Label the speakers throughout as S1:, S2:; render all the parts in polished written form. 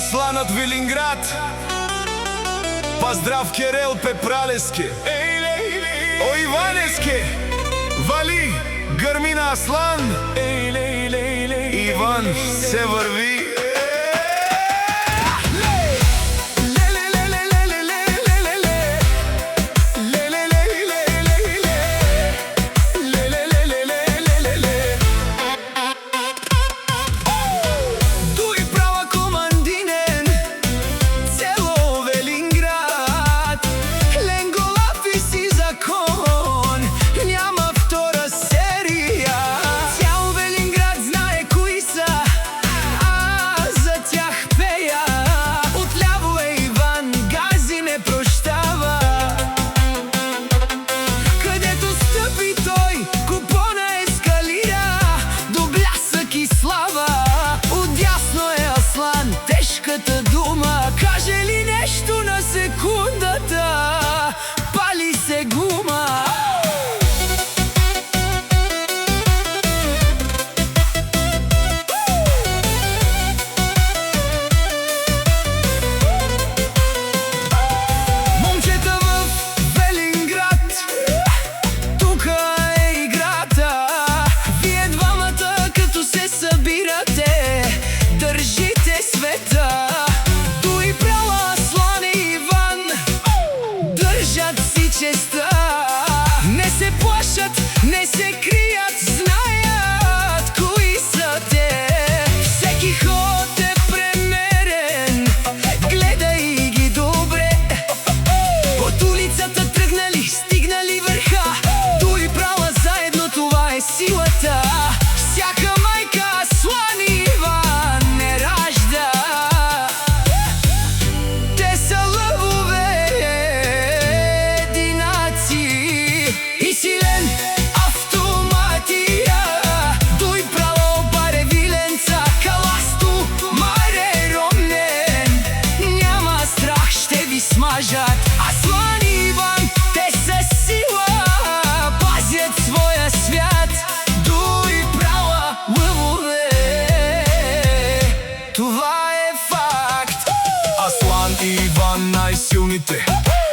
S1: Асланът Велинград. Поздрав Кирил Пепралески, о Иванески, вали, гърми на Аслан, Иван се върви.
S2: Тежката дума, каже ли нещо на секундата, пали се гума. Момчета в Велинград, тука е играта. Вие двамата като се събирате, държите света. Той прала Аслан и Иван, държат си честа. Не се плашат, не се крият, знаят кои са те. Всеки ход е премерен, гледай ги добре. От улицата тръгнали, стигнали върха. Той прала заедно, това е силата. Всяка майка Аслан и Иван не ражда. Те са лъвове, единаци и силен автоматия. Той прала обаре виленца, каласто маре ромнен. Няма страх, ще ви смажат. Аслан и Иван, те са сила, пазят своя свят. Той прала лъвове, това е факт.
S1: Аслан и Иван най-силните,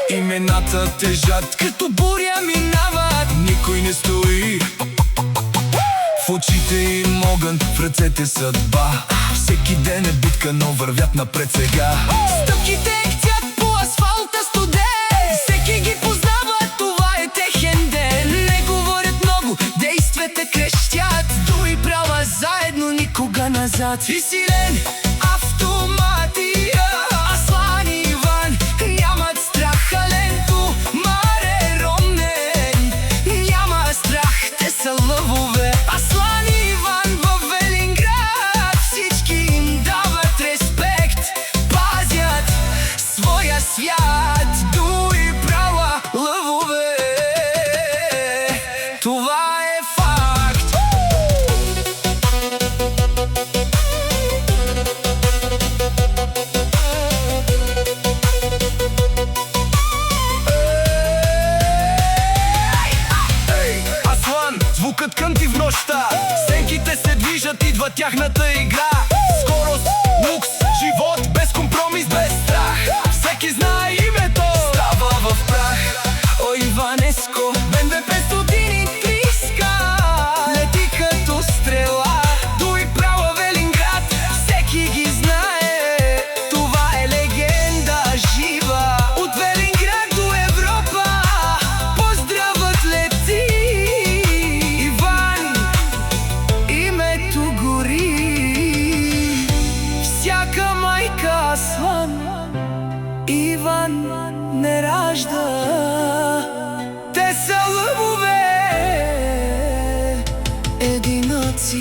S1: имената тежат,
S2: Като буря минават,
S1: никой не стои. В очите им огън, в ръцете съдба. Всеки ден е битка, но вървят напред сега.
S2: стъпките ехтят по асфалта студен. Всеки ги познава, това е техен ден. Не говорят много, действията крещят. Той права заедно, никога назад. И силен автоматия, Аслан и Иван нямат страх. Аленто маре ромнен, няма страх, те са лъвове. Аслан и Иван във Велинград, всички им дават респект, пазят своя свят. Той права лъвове, това е факт.
S1: Аслан, звукът кънти в нощта. Сенките се движат, идва тяхната игра. Скорост, лукс, живот, без компромис, без страх. Всеки знае името, става в прах.
S2: О Иванеско, БМВ 530 лети като стрела. Той прала Велинград, всеки ги знае, това е легенда жива. От Велинград до Европа поздравът лети. Иван, името гори. Всяка майка Аслан, Иван не ражда. Те са лъвове, единаци.